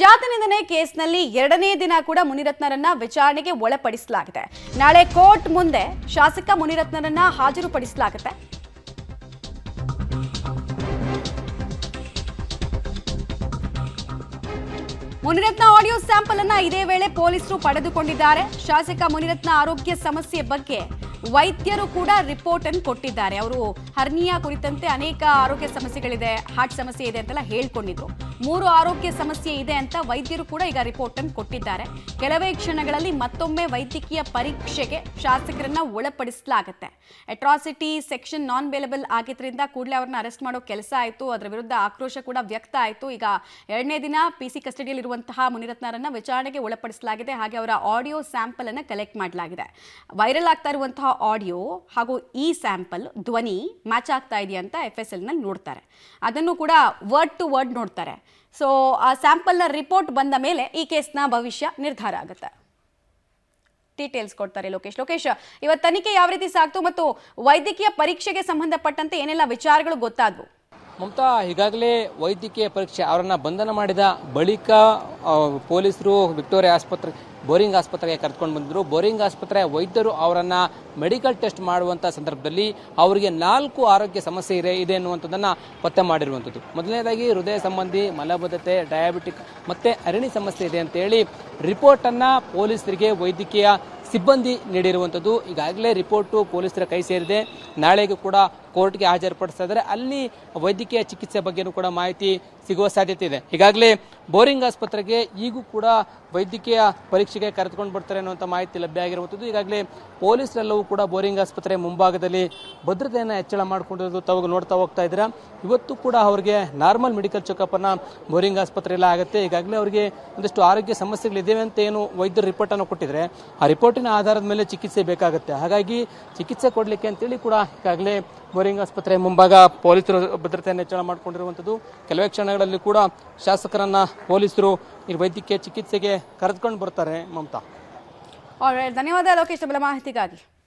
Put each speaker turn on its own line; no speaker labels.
ಜಾತಿ ನಿಂದನೆ ಕೇಸ್ನಲ್ಲಿ ಎರಡನೇ ದಿನ ಕೂಡ ಮುನಿರತ್ನರನ್ನ ವಿಚಾರಣೆಗೆ ಒಳಪಡಿಸಲಾಗಿದೆ. ನಾಳೆ ಕೋರ್ಟ್ ಮುಂದೆ ಶಾಸಕ ಮುನಿರತ್ನರನ್ನ ಹಾಜರುಪಡಿಸಲಾಗುತ್ತೆ. ಮುನಿರತ್ನ ಆಡಿಯೋ ಸ್ಯಾಂಪಲ್ ಅನ್ನ ಇದೇ ವೇಳೆ ಪೊಲೀಸರು ಪಡೆದುಕೊಂಡಿದ್ದಾರೆ. ಶಾಸಕ ಮುನಿರತ್ನ ಆರೋಗ್ಯ ಸಮಸ್ಯೆ ಬಗ್ಗೆ ವೈದ್ಯರು ಕೂಡ ರಿಪೋರ್ಟ್ ಅನ್ನು ಕೊಟ್ಟಿದ್ದಾರೆ. ಅವರು ಹರ್ನಿಯಾ ಕುರಿತಂತೆ ಅನೇಕ ಆರೋಗ್ಯ ಸಮಸ್ಯೆಗಳಿದೆ, ಹಾರ್ಟ್ ಸಮಸ್ಯೆ ಇದೆ ಅಂತೆಲ್ಲ ಹೇಳ್ಕೊಂಡಿದ್ರು. 3 ಆರೋಗ್ಯ ಸಮಸ್ಯೆ ಇದೆ ಅಂತ ವೈದ್ಯರು ಕೂಡ ಈಗ ರಿಪೋರ್ಟ್ ಅನ್ನು ಕೊಟ್ಟಿದ್ದಾರೆ. ಕೆಲವೇ ಕ್ಷಣಗಳಲ್ಲಿ ಮತ್ತೊಮ್ಮೆ ವೈದ್ಯಕೀಯ ಪರೀಕ್ಷೆಗೆ ಶಾಸಕರನ್ನ ಒಳಪಡಿಸಲಾಗುತ್ತೆ. ಅಟ್ರಾಸಿಟಿ ಸೆಕ್ಷನ್ ನಾನ್ ಬೇಲಬಲ್ ಆಗಿದ್ರಿಂದ ಕೂಡಲೇ ಅವ್ರನ್ನ ಅರೆಸ್ಟ್ ಮಾಡೋ ಕೆಲಸ ಆಯಿತು. ಅದರ ವಿರುದ್ಧ ಆಕ್ರೋಶ ಕೂಡ ವ್ಯಕ್ತ ಆಯಿತು. ಈಗ ಎರಡನೇ ದಿನ ಪಿಸಿ ಕಸ್ಟಡಿಯಲ್ಲಿರುವಂತಹ ಮುನಿರತ್ನರನ್ನ ವಿಚಾರಣೆಗೆ ಒಳಪಡಿಸಲಾಗಿದೆ. ಹಾಗೆ ಅವರ ಆಡಿಯೋ ಸ್ಯಾಂಪಲ್ ಅನ್ನು ಕಲೆಕ್ಟ್ ಮಾಡಲಾಗಿದೆ. ವೈರಲ್ ಆಗ್ತಾ ಇರುವಂತಹ ಆಡಿಯೋ ಹಾಗೂ ಈ ಸ್ಯಾಂಪಲ್ ಧ್ವನಿ ಮ್ಯಾಚ್ ಆಗ್ತಾ ಇದೆಯಾ ಅಂತ FSL ನಲ್ಲಿ ನೋಡ್ತಾರೆ. ಅದನ್ನು ಕೂಡ ವರ್ಡ್ ಟು ವರ್ಡ್ ನೋಡ್ತಾರೆ. ಸೊ ಆ ಸ್ಯಾಂಪಲ್ನ ರಿಪೋರ್ಟ್ ಬಂದ ಮೇಲೆ ಈ ಕೇಸ್ನ ಭವಿಷ್ಯ ನಿರ್ಧಾರ ಆಗುತ್ತೆ. ಡೀಟೇಲ್ಸ್ ಕೊಡ್ತಾರೆ ಲೋಕೇಶ್. ಇವತ್ತು ತನಿಖೆ ಯಾವ ರೀತಿ ಸಾಗ್ತು ಮತ್ತು ವೈದ್ಯಕೀಯ ಪರೀಕ್ಷೆಗೆ ಸಂಬಂಧಪಟ್ಟಂತೆ ಏನೆಲ್ಲ ವಿಚಾರಗಳು ಗೊತ್ತಾದ್ವು?
ಮಮತಾ, ಈಗಾಗಲೇ ವೈದ್ಯಕೀಯ ಪರೀಕ್ಷೆ ಅವರನ್ನ ಬಂಧನ ಮಾಡಿದ ಬಳಿಕ ಪೊಲೀಸರು ವಿಕ್ಟೋರಿಯಾ ಆಸ್ಪತ್ರೆ ಬೋರಿಂಗ್ ಆಸ್ಪತ್ರೆಗೆ ಕರೆದುಕೊಂಡು ಬಂದಿದ್ರು. ಬೋರಿಂಗ್ ಆಸ್ಪತ್ರೆಯ ವೈದ್ಯರು ಅವರನ್ನ ಮೆಡಿಕಲ್ ಟೆಸ್ಟ್ ಮಾಡುವಂಥ ಸಂದರ್ಭದಲ್ಲಿ ಅವರಿಗೆ 4 ಆರೋಗ್ಯ ಸಮಸ್ಯೆ ಇದೆ ಎನ್ನುವಂಥದ್ದನ್ನು ಪತ್ತೆ ಮಾಡಿರುವಂಥದ್ದು. ಮೊದಲನೇದಾಗಿ ಹೃದಯ ಸಂಬಂಧಿ, ಮಲಬದ್ಧತೆ, ಡಯಾಬಿಟಿಕ್ ಮತ್ತು ಅರಣಿ ಸಮಸ್ಯೆ ಇದೆ ಅಂತೇಳಿ ರಿಪೋರ್ಟನ್ನು ಪೊಲೀಸರಿಗೆ ವೈದ್ಯಕೀಯ ಸಿಬ್ಬಂದಿ ನೀಡಿರುವಂಥದ್ದು. ಈಗಾಗಲೇ ರಿಪೋರ್ಟು ಪೊಲೀಸರ ಕೈ ಸೇರಿದೆ. ನಾಳೆಗೂ ಕೂಡ ಕೋರ್ಟ್ಗೆ ಹಾಜರುಪಡಿಸ್ತಾ ಇದ್ದಾರೆ. ಅಲ್ಲಿ ವೈದ್ಯಕೀಯ ಚಿಕಿತ್ಸೆ ಬಗ್ಗೆನೂ ಕೂಡ ಮಾಹಿತಿ ಸಿಗುವ ಸಾಧ್ಯತೆ ಇದೆ. ಈಗಾಗಲೇ ಬೋರಿಂಗ್ ಆಸ್ಪತ್ರೆಗೆ ಈಗೂ ಕೂಡ ವೈದ್ಯಕೀಯ ಪರೀಕ್ಷೆಗೆ ಕರೆದುಕೊಂಡು ಬರ್ತಾರೆ ಅನ್ನುವಂಥ ಮಾಹಿತಿ ಲಭ್ಯ ಆಗಿರುವಂಥದ್ದು. ಈಗಾಗಲೇ ಪೊಲೀಸರೆಲ್ಲವೂ ಕೂಡ ಬೋರಿಂಗ್ ಆಸ್ಪತ್ರೆ ಮುಂಭಾಗದಲ್ಲಿ ಭದ್ರತೆಯನ್ನು ಹೆಚ್ಚಳ ಮಾಡಿಕೊಂಡಿರೋದು ತಾವು ನೋಡ್ತಾ ಹೋಗ್ತಾ ಇದ್ದೀರಾ. ಇವತ್ತು ಕೂಡ ಅವರಿಗೆ ನಾರ್ಮಲ್ ಮೆಡಿಕಲ್ ಚೆಕಪ್ ಅನ್ನ ಬೋರಿಂಗ್ ಆಸ್ಪತ್ರೆಯಲ್ಲಿ ಆಗುತ್ತೆ. ಈಗಾಗಲೇ ಅವರಿಗೆ ಒಂದಷ್ಟು ಆರೋಗ್ಯ ಸಮಸ್ಯೆಗಳಿದ್ದೇವೆ ಅಂತ ಏನು ವೈದ್ಯರು ರಿಪೋರ್ಟ್ ಅನ್ನು ಕೊಟ್ಟಿದ್ರೆ ಆ ರಿಪೋರ್ಟಿನ ಆಧಾರದ ಮೇಲೆ ಚಿಕಿತ್ಸೆ ಬೇಕಾಗುತ್ತೆ. ಹಾಗಾಗಿ ಚಿಕಿತ್ಸೆ ಕೊಡಲಿಕ್ಕೆ ಅಂತೇಳಿ ಕೂಡ ಈಗಾಗಲೇ ಬೋರಿಂಗ್ ಆಸ್ಪತ್ರೆ ಮುಂಭಾಗ ಪೊಲೀಸರು ಭದ್ರತೆಯನ್ನು ಹೆಚ್ಚಳ ಮಾಡಿಕೊಂಡಿರುವಂಥದ್ದು. ಕೆಲವೇ ಕ್ಷಣಗಳಲ್ಲಿ ಕೂಡ ಶಾಸಕರನ್ನ ಪೊಲೀಸರು ಈ ವೈದ್ಯಕೀಯ ಚಿಕಿತ್ಸೆಗೆ ಕರೆದುಕೊಂಡು ಬರ್ತಾರೆ. ಮಮತಾ,
ಧನ್ಯವಾದ ಲೋಕೇಶ್, ಮಾಹಿತಿಗಾಗಿ.